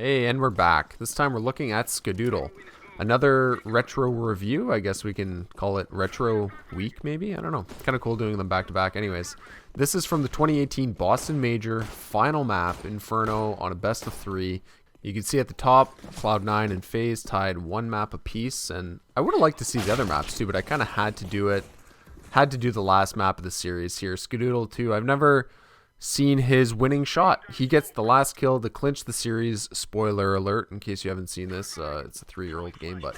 Hey, and we're back. This time we're looking at Skadoodle. Another retro review. I guess we can call it retro week, maybe? I don't know. Kind of cool doing them back to back. Anyways, this is from the 2018 Boston Major final map, Inferno, on a best of 3. You can see at the top, Cloud9 and FaZe tied 1 map apiece, and I would have liked to see the other maps too, but I kind of had to do it. Had to do the last map of the series here. Skadoodle too. I've never seen his winning shot. He gets the last kill to clinch the series. Spoiler alert, in case you haven't seen this. It's a 3-year-old game, but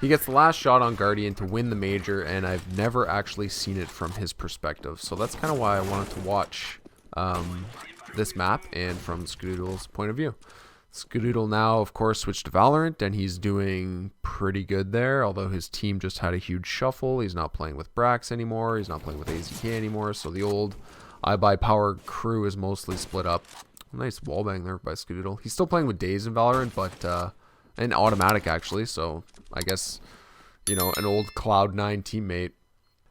he gets the last shot on Guardian to win the major, and I've never actually seen it from his perspective. So that's kind of why I wanted to watch this map and from Skadoodle's point of view. Skadoodle now, of course, switched to Valorant, and he's doing pretty good there, although his team just had a huge shuffle. He's not playing with Brax anymore. He's not playing with AZK anymore, so the old I Buy Power crew is mostly split up. Nice wallbang there by Skadoodle. He's still playing with Daze in Valorant, but and Automatic actually, so I guess, you know, an old Cloud9 teammate.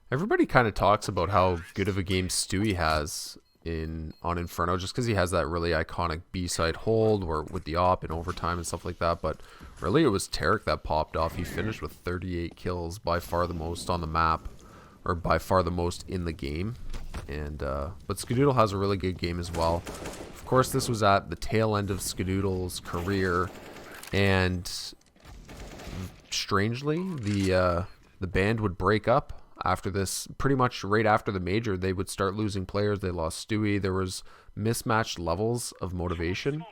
Everybody kind of talks about how good of a game Stewie has on Inferno, just because he has that really iconic B-side hold or with the op in overtime and stuff like that, but really it was Tarek that popped off. He finished with 38 kills, by far the most on the map, or by far the most in the game. And but Skadoodle has a really good game as well. Of course, this was at the tail end of Skadoodle's career, and strangely, the band would break up after this. Pretty much right after the major, they would start losing players. They lost Stewie. There was mismatched levels of motivation.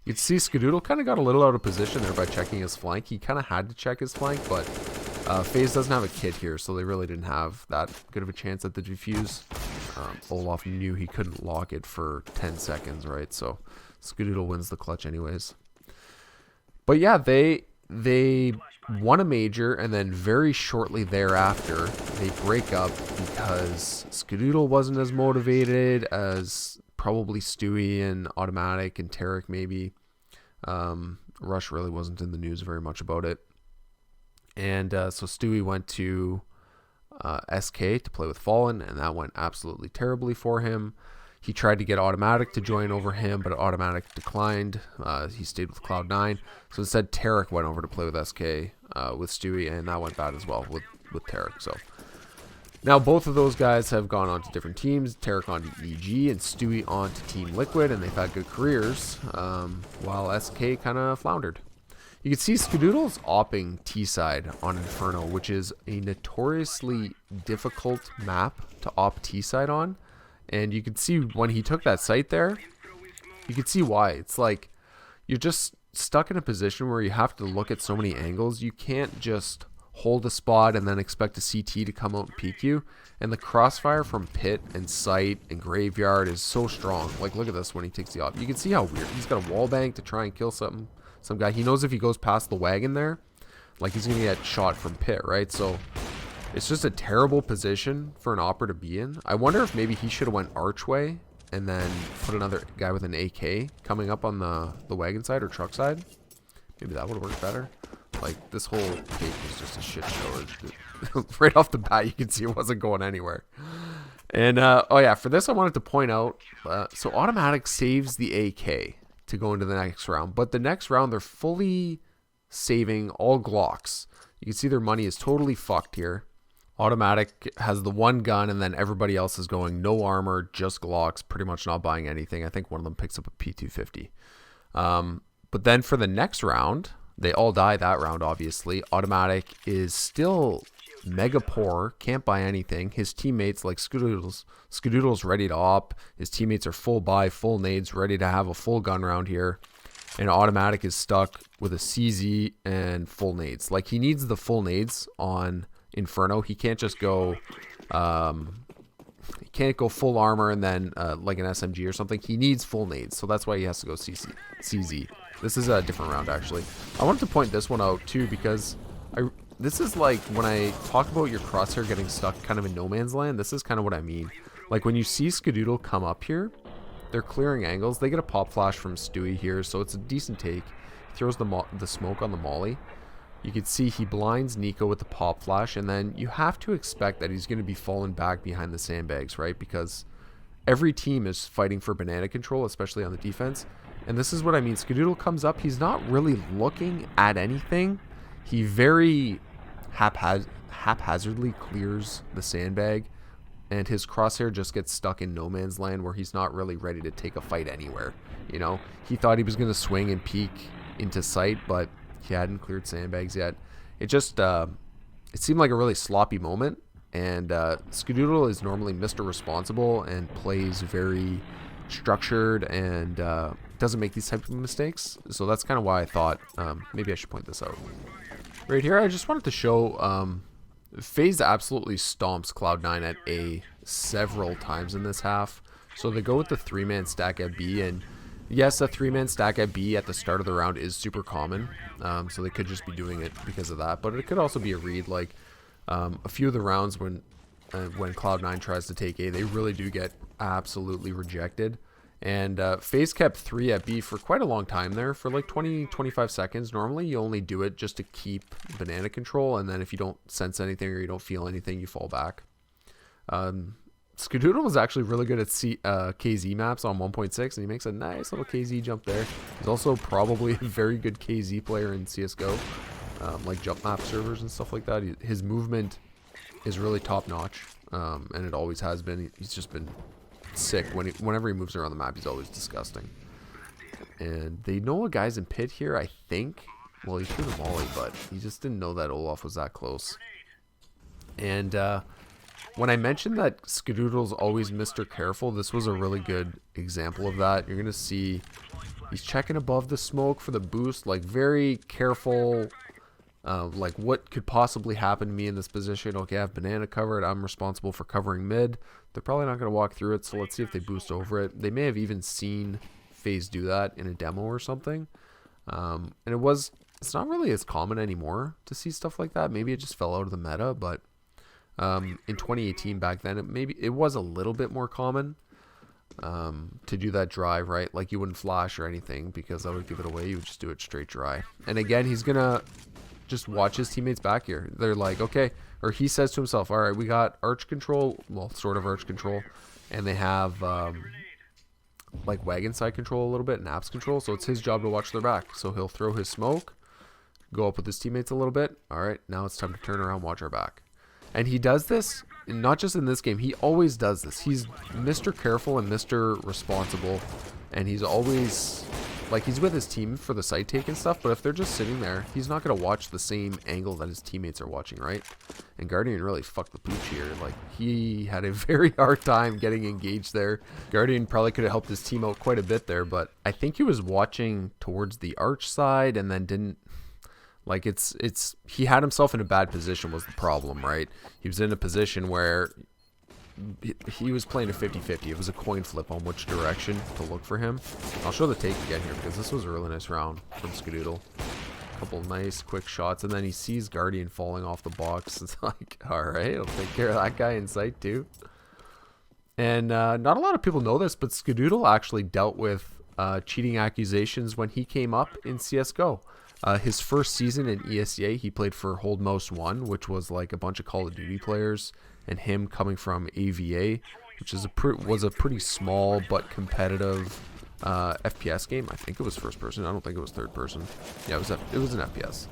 You'd see Skadoodle kind of got a little out of position there by checking his flank. He kind of had to check his flank, but FaZe doesn't have a kit here, so they really didn't have that good of a chance at the defuse. Olaf knew he couldn't lock it for 10 seconds, right? So Skadoodle wins the clutch anyways. But yeah, they won a major, and then very shortly thereafter, they break up because Skadoodle wasn't as motivated as probably Stewie and Automatic and Tarek maybe. Rush really wasn't in the news very much about it. And so Stewie went to SK to play with Fallen, and that went absolutely terribly for him. He tried to get Automatic to join over him, but Automatic declined. He stayed with Cloud9. So instead, Tarek went over to play with SK with Stewie, and that went bad as well with Tarek. So now both of those guys have gone on to different teams. Tarek on to EG and Stewie on to Team Liquid, and they've had good careers, while SK kind of floundered. You can see Skadoodle's opping T-side on Inferno, which is a notoriously difficult map to op T-side on. And you can see when he took that site there, you can see why. It's like you're just stuck in a position where you have to look at so many angles. You can't just hold a spot and then expect a CT to come out and peek you. And the crossfire from pit and site and graveyard is so strong. Like, look at this when he takes the op. You can see how weird. He's got a wall bank to try and kill some guy. He knows if he goes past the wagon there, like, he's gonna get shot from pit, right? So it's just a terrible position for an opera to be in. I wonder if maybe he should have went archway and then put another guy with an AK coming up on the wagon side or truck side. Maybe that would have worked better. Like, this whole game was just a shit show. Right off the bat, you can see it wasn't going anywhere. And oh yeah, for this I wanted to point out, so Automatic saves the AK to go into the next round, but the next round they're fully saving all Glocks. You can see their money is totally fucked here. Automatic has the one gun, and then everybody else is going no armor, just Glocks, pretty much not buying anything. I think one of them picks up a P250. But then for the next round, they all die that round, obviously. Automatic is still mega poor, can't buy anything. His teammates, like Skadoodle's ready to op. His teammates are full buy, full nades, ready to have a full gun round here. And Automatic is stuck with a CZ and full nades. Like, he needs the full nades on Inferno. He can't just go he can't go full armor and then like an SMG or something. He needs full nades, so that's why he has to go CZ. This is a different round, actually. I wanted to point this one out too, because this is like when I talk about your crosshair getting stuck kind of in no man's land. This is kind of what I mean. Like, when you see Skadoodle come up here, they're clearing angles. They get a pop flash from Stewie here, so it's a decent take. He throws the smoke on the molly. You can see he blinds Nico with the pop flash, and then you have to expect that he's going to be falling back behind the sandbags, right? Because every team is fighting for banana control, especially on the defense, And this is what I mean. Skadoodle comes up. He's not really looking at anything. He very haphazardly clears the sandbag. And his crosshair just gets stuck in no man's land where he's not really ready to take a fight anywhere. You know, he thought he was going to swing and peek into sight, but he hadn't cleared sandbags yet. It just, it seemed like a really sloppy moment. And Skadoodle is normally Mr. Responsible and plays very structured and doesn't make these types of mistakes. So that's kind of why I thought maybe I should point this out. Right here, I just wanted to show FaZe absolutely stomps Cloud9 at A several times in this half. So they go with the 3-man stack at B, and yes, a 3-man stack at B at the start of the round is super common. So they could just be doing it because of that, but it could also be a read. Like a few of the rounds when Cloud9 tries to take A, they really do get absolutely rejected. And FaZe kept 3 at B for quite a long time there, for like 20-25 seconds. Normally you only do it just to keep banana control, and then if you don't sense anything or you don't feel anything, you fall back. Skadoodle was actually really good at KZ maps on 1.6, and he makes a nice little KZ jump there. He's also probably a very good KZ player in CSGO, like jump map servers and stuff like that. His movement is really top notch, and it always has been. He's just been sick. Whenever he moves around the map, he's always disgusting. And they know a guy's in pit here, I think. Well, he threw the volley, but he just didn't know that Olaf was that close. And when I mentioned that Skadoodle's always Mr. Careful, this was a really good example of that. You're going to see he's checking above the smoke for the boost, like very careful. Like what could possibly happen to me in this position? Okay, I have banana covered. I'm responsible for covering mid. They're probably not going to walk through it, so let's see if they boost over it. They may have even seen FaZe do that in a demo or something. And it's not really as common anymore to see stuff like that. Maybe it just fell out of the meta, but in 2018 back then, it was a little bit more common to do that drive, right? Like you wouldn't flash or anything because that would give it away. You would just do it straight dry. And again, he's going to just watch his teammates back here. They're like, okay, or he says to himself, all right, we got arch control, well, sort of arch control, and they have like wagon side control a little bit and apps control, so it's his job to watch their back. So he'll throw his smoke, go up with his teammates a little bit. All right, now it's time to turn around, watch our back. And he does this not just in this game, he always does this. He's Mr. Careful and Mr. Responsible, and he's always like, he's with his team for the side take and stuff, but if they're just sitting there, he's not going to watch the same angle that his teammates are watching, right? And Guardian really fucked the pooch here. Like, he had a very hard time getting engaged there. Guardian probably could have helped his team out quite a bit there, but I think he was watching towards the arch side and then didn't, like, he had himself in a bad position was the problem, right? He was in a position where he was playing a 50-50. It was a coin flip on which direction to look for him. I'll show the take again here because this was a really nice round from Skadoodle. A couple nice quick shots, and then he sees Guardian falling off the box. It's like, alright, I'll take care of that guy in sight too. And not a lot of people know this, but Skadoodle actually dealt with cheating accusations when he came up in CSGO. His first season in ESEA, he played for Hold Most 1, which was like a bunch of Call of Duty players, and him coming from AVA, which is was a pretty small but competitive FPS game. I think it was first person. I don't think it was third person. Yeah, it was an FPS.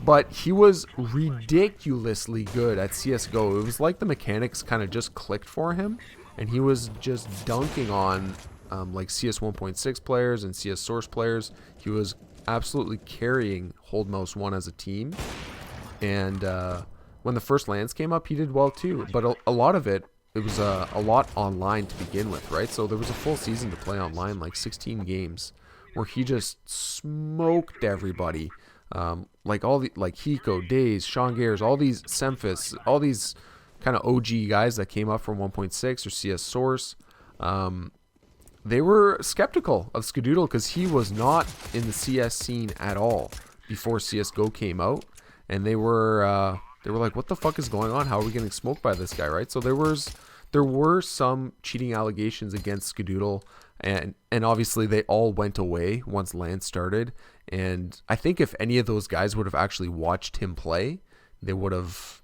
But he was ridiculously good at CSGO. It was like the mechanics kind of just clicked for him, and he was just dunking on like CS 1.6 players and CS Source players. He was absolutely carrying Hold Most 1 as a team. And when the first lands came up, he did well too. But a lot of it was a lot online to begin with, right? So there was a full season to play online, like 16 games, where he just smoked everybody. Like Hiko, Daze, Sean Gayers, all these Semphis, all these kind of OG guys that came up from 1.6 or CS Source. They were skeptical of Skadoodle because he was not in the CS scene at all before CSGO came out, and they were like, what the fuck is going on? How are we getting smoked by this guy, right? So there were some cheating allegations against Skadoodle, and obviously they all went away once LAN started. And I think if any of those guys would have actually watched him play, they would have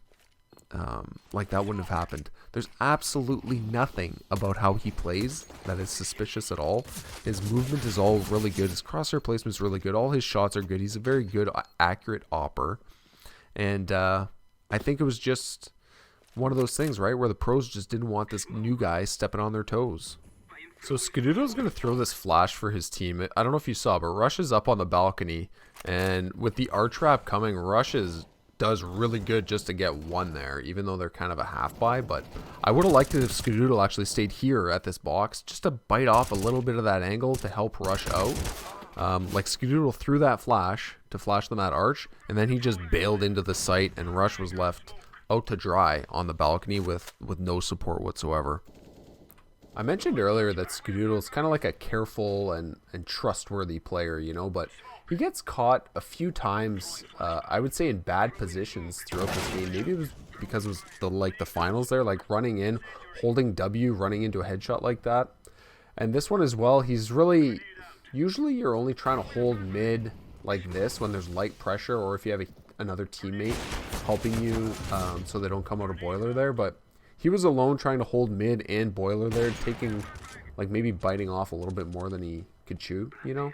like that wouldn't have happened. There's absolutely nothing about how he plays that is suspicious at all. His movement is all really good. His crosshair placement is really good. All his shots are good. He's a very good, accurate opper. And I think it was just one of those things, right, where the pros just didn't want this new guy stepping on their toes. So Skadoodle's going to throw this flash for his team. I don't know if you saw, but Rush is up on the balcony. And with the arch trap coming, Rush does really good just to get one there, even though they're kind of a half buy. But I would have liked it if Skadoodle actually stayed here at this box just to bite off a little bit of that angle to help Rush out. Like Skadoodle threw that flash to flash them at arch, and then he just bailed into the site, and Rush was left out to dry on the balcony with no support whatsoever. I mentioned earlier that Skadoodle is kind of like a careful and trustworthy player, you know, but he gets caught a few times, I would say in bad positions throughout this game. Maybe it was because it was the finals there, like running in, holding W, running into a headshot like that. And this one as well, he's really, usually you're only trying to hold mid like this when there's light pressure, or if you have another teammate helping you so they don't come out of boiler there. But he was alone trying to hold mid and boiler there, taking, like, maybe biting off a little bit more than he could chew, you know?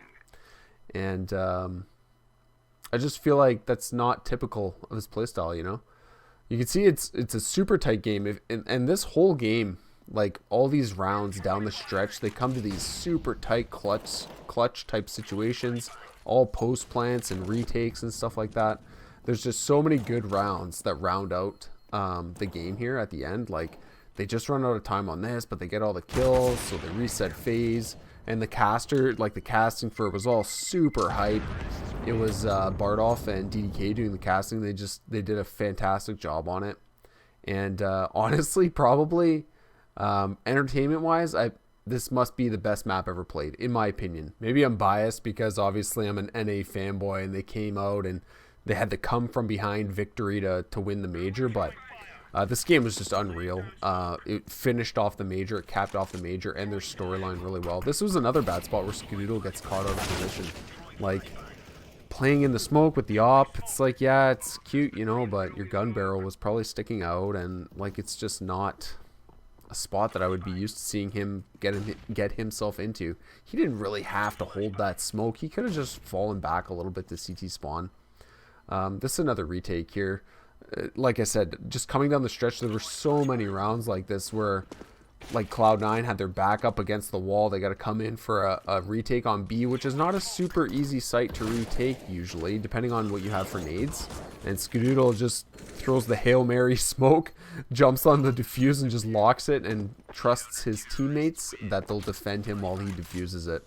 And I just feel like that's not typical of his playstyle, you know? You can see it's a super tight game. And this whole game, like, all these rounds down the stretch, they come to these super tight clutch type situations, all post plants and retakes and stuff like that. There's just so many good rounds that round out the game here at the end. Like, they just run out of time on this, but they get all the kills, so they reset phase. And the caster, like the casting for it was all super hype. It was Bardoff and DDK doing the casting. They did a fantastic job on it. And honestly, probably entertainment wise, this must be the best map ever played, in my opinion. Maybe I'm biased because obviously I'm an NA fanboy and they came out and they had to come from behind victory to win the major, but this game was just unreal. It finished off the major, it capped off the major, and their storyline really well. This was another bad spot where Skadoodle gets caught out of position. Like, playing in the smoke with the op, it's like, yeah, it's cute, you know, but your gun barrel was probably sticking out, and, like, it's just not a spot that I would be used to seeing him get himself into. He didn't really have to hold that smoke. He could have just fallen back a little bit to CT spawn. This is another retake here. Like I said, just coming down the stretch, there were so many rounds like this where, like, Cloud9 had their back up against the wall. They got to come in for a retake on B, which is not a super easy site to retake usually, depending on what you have for nades. And Skadoodle just throws the Hail Mary smoke, jumps on the defuse and just locks it, and trusts his teammates that they'll defend him while he defuses it.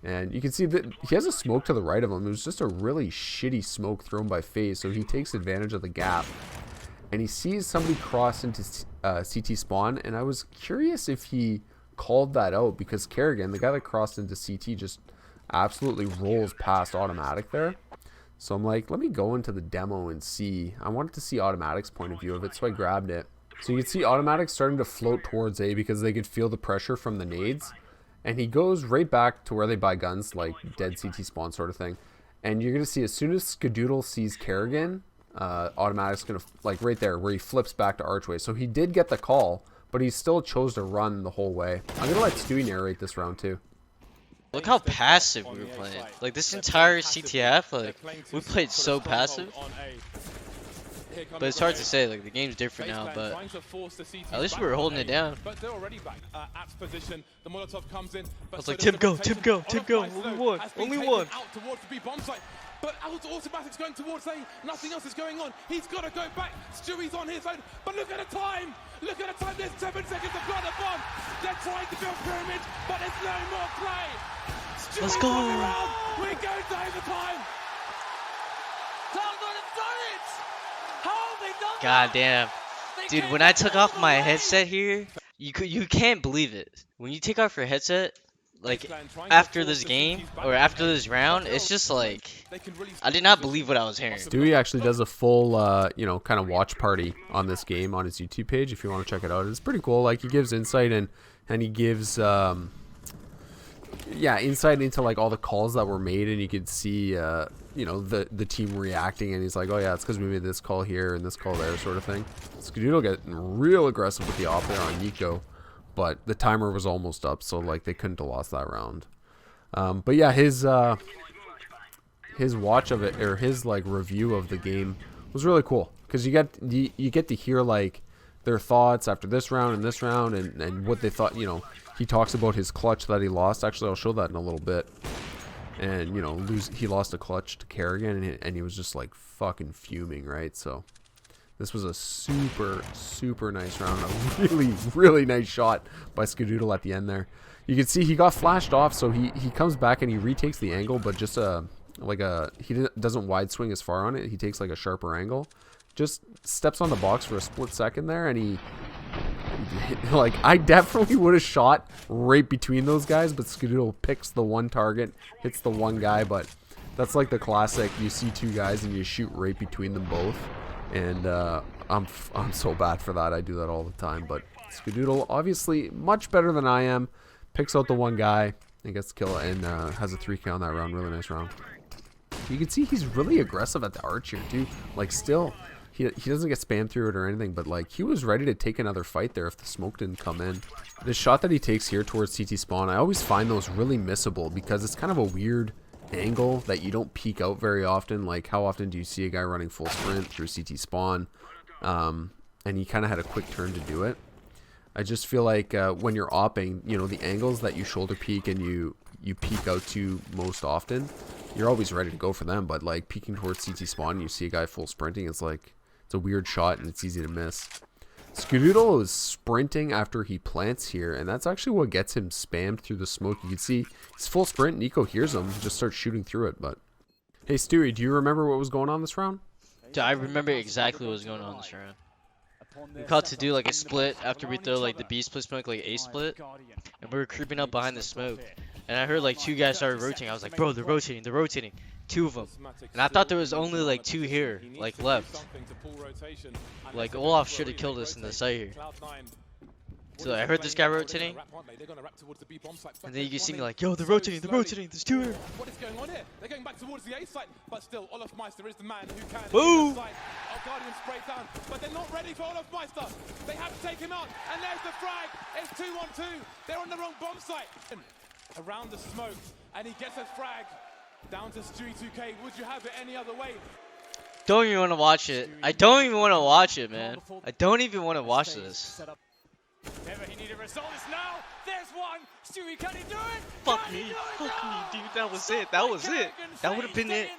And you can see that he has a smoke to the right of him. It was just a really shitty smoke thrown by FaZe, so he takes advantage of the gap. And he sees somebody cross into CT spawn, and I was curious if he called that out, because Kerrigan, the guy that crossed into CT, just absolutely rolls past automatic there. So I'm like, let me go into the demo and see. I wanted to see automatic's point of view of it, so I grabbed it. So you can see automatic starting to float towards A because they could feel the pressure from the nades. And he goes right back to where they buy guns, like dead CT spawn sort of thing. And you're going to see as soon as Skadoodle sees Kerrigan, automatic's going to, like right there, where he flips back to Archway. So he did get the call, but he still chose to run the whole way. I'm going to let Stewie narrate this round too. Look how passive we were playing. Like, this entire CTF, like, we played so passive. But it's hard to say, like, the game's different now, but at least we were holding it down. I was like, Tim go, Tim go, Tim go, only one. But automatic's going towards A, nothing else is going on. He's got to go back, Stewie's on his own, but look at the time! Look at the time, there's 7 seconds to plant the bomb! They're trying to build pyramids, but there's no more play! Stewie's Let's go! We're going to overtime! God damn. Dude, when I took off my headset here, you can't believe it. When you take off your headset, like, after this game, or after this round, it's just like, I did not believe what I was hearing. Stewie actually does a full, you know, kind of watch party on this game on his YouTube page if you want to check it out. It's pretty cool. Like, he gives insight and he gives yeah, insight into like all the calls that were made, and you could see you know, the team reacting, and he's like, oh yeah, it's because we made this call here and this call there, sort of thing. Skadoodle getting real aggressive with the op there on Nico, but the timer was almost up, so like they couldn't have lost that round. But yeah, his watch of it, or his like review of the game, was really cool, because you get to hear like their thoughts after this round and what they thought. You know, he talks about his clutch that he lost. Actually, I'll show that in a little bit. And you know, he lost a clutch to Kerrigan, and he was just like fucking fuming, right? So this was a super nice round. A really nice shot by Skadoodle at the end there. You can see he got flashed off, so he comes back and he retakes the angle, but just he doesn't wide swing as far on it. He takes like a sharper angle, just steps on the box for a split second there, and he like, I definitely would have shot right between those guys, but Skadoodle picks the one target, hits the one guy. But that's like the classic, you see two guys and you shoot right between them both, and I'm so bad for that. I do that all the time. But Skadoodle, obviously much better than I am, picks out the one guy and gets the kill, and has a 3K on that round. Really nice round. You can see he's really aggressive at the arch here too. Like, still, he doesn't get spammed through it or anything, but like, he was ready to take another fight there if the smoke didn't come in. The shot that he takes here towards CT spawn, I always find those really missable, because it's kind of a weird angle that you don't peek out very often. Like, how often do you see a guy running full sprint through CT spawn? And he kind of had a quick turn to do it. I just feel like when you're opping, you know, the angles that you shoulder peek and you peek out to most often, you're always ready to go for them. But like, peeking towards CT spawn and you see a guy full sprinting, it's like, it's a weird shot and it's easy to miss. Skadoodle is sprinting after he plants here, and that's actually what gets him spammed through the smoke. You can see he's full sprint. Nico hears him, just starts shooting through it. But hey, Stewie, do you remember what was going on this round? Dude, I remember exactly what was going on this round. We caught to do like a split after we throw like the B split smoke, like A split, and we were creeping up behind the smoke. And I heard like two guys started rotating. I was like, bro, they're rotating. Two of them. And I thought there was only like two here, like left. Like, Olaf should have killed us in the site here. So I heard this guy rotating, and then you can see me like, yo, they're rotating, there's two here. What is going on here? They're going back towards the A site, but still, Olaf Meister is the man who can. Boom! Guardian sprayed down, but they're not ready for Olaf Meister. They have to take him out, and there's the frag. It's 2-on-2. They're on the wrong bomb site. Around the smoke, and he gets a frag. Down to Stewie 2K. Would you have it any other way? Don't even want to watch it. I don't even want to watch it, man. I don't even want to watch this. Never he needed results now. There's one. Stewie, can he do it? Fuck me, dude. That was it. That would have been it.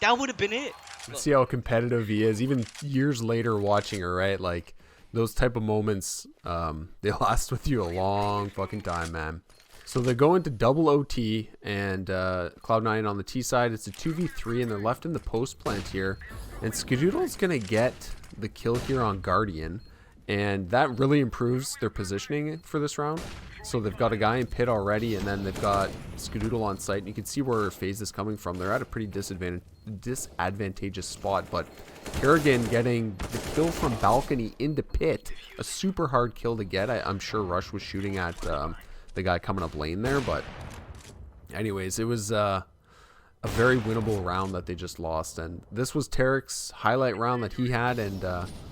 That would have been it. Let's see how competitive he is, even years later watching her, right? Like, those type of moments, they last with you a long fucking time, man. So they go into double OT, and Cloud9 on the T side. It's a 2v3, and they're left in the post plant here. And Skadoodle's going to get the kill here on Guardian, and that really improves their positioning for this round. So they've got a guy in pit already, and then they've got Skadoodle on site. And you can see where FaZe is coming from. They're at a pretty disadvantageous spot, but Kerrigan getting the kill from balcony into pit. A super hard kill to get. I'm sure Rush was shooting at the guy coming up lane there, but anyways, it was a very winnable round that they just lost. And this was Tarek's highlight round that he had, and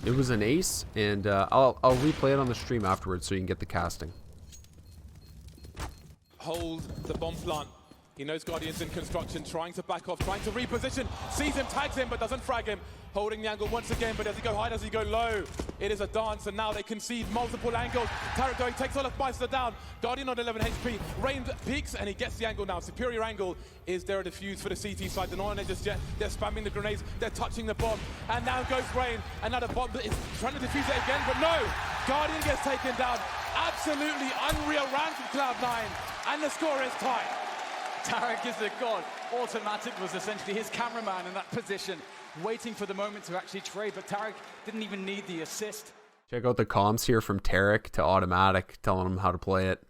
it was an ace. And I'll replay it on the stream afterwards so you can get the casting. Hold the bomb plant. He knows Guardian's in construction, trying to back off, trying to reposition. Sees him, tags him, but doesn't frag him. Holding the angle once again, but does he go high, does he go low? It is a dance, and now they concede multiple angles. Tarek going, takes Olaf Meister down. Guardian on 11 HP. Rain peaks, and he gets the angle now. Superior angle. Is there a defuse for the CT side? They're not on it just yet. They're spamming the grenades. They're touching the bomb. And now goes Rain. And now the bomb is trying to defuse it again, but no! Guardian gets taken down. Absolutely unreal round from Cloud9. And the score is tied. Tarek is a god. Automatic was essentially his cameraman in that position, waiting for the moment to actually trade, but Tarek didn't even need the assist. Check out the comms here from Tarek to Automatic, telling him how to play it.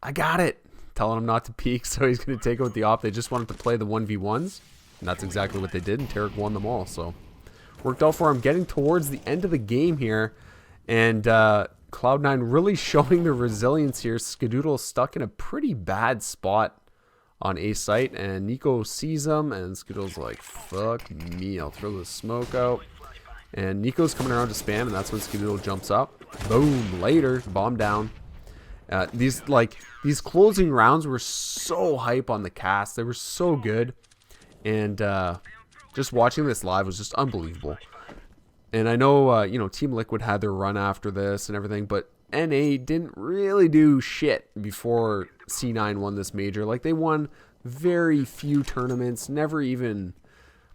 I got it! Telling him not to peek, so he's going to take out the op. They just wanted to play the 1v1s, and that's exactly what they did, and Tarek won them all, so worked out for him. Getting towards the end of the game here, and Cloud9 really showing the resilience here. Skadoodle stuck in a pretty bad spot on A site, and Nico sees him, and Skadoodle's like, fuck me, I'll throw the smoke out. And Nico's coming around to spam, and that's when Skadoodle jumps up. Boom, later, bomb down. These closing rounds were so hype on the cast. They were so good. And just watching this live was just unbelievable. And I know, you know, Team Liquid had their run after this and everything, but NA didn't really do shit before C9 won this major. Like, they won very few tournaments, never even,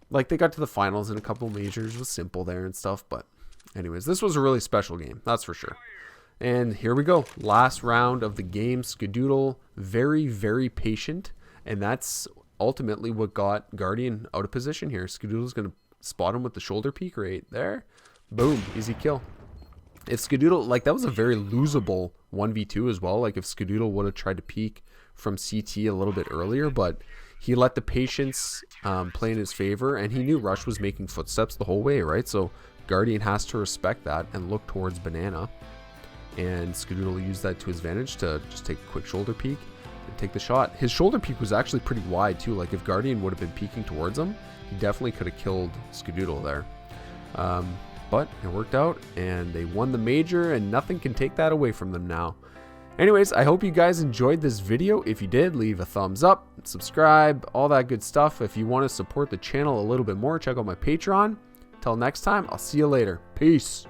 like, they got to the finals in a couple majors. It was simple there and stuff, but anyways, this was a really special game, that's for sure. And here we go, last round of the game. Skadoodle, very, very patient, and that's ultimately what got Guardian out of position here. Skadoodle's going to spot him with the shoulder peek right there. Boom, easy kill. If Skadoodle, like, that was a very losable 1v2 as well. Like, if Skadoodle would have tried to peek from CT a little bit earlier, but he let the patience play in his favor, and he knew Rush was making footsteps the whole way, right? So Guardian has to respect that and look towards Banana. And Skadoodle used that to his advantage to just take a quick shoulder peek and take the shot. His shoulder peek was actually pretty wide too. Like, if Guardian would have been peeking towards him, he definitely could have killed Skadoodle there. But it worked out, and they won the major, and nothing can take that away from them now. Anyways, I hope you guys enjoyed this video. If you did, leave a thumbs up, subscribe, all that good stuff. If you want to support the channel a little bit more, check out my Patreon. Until next time, I'll see you later. Peace.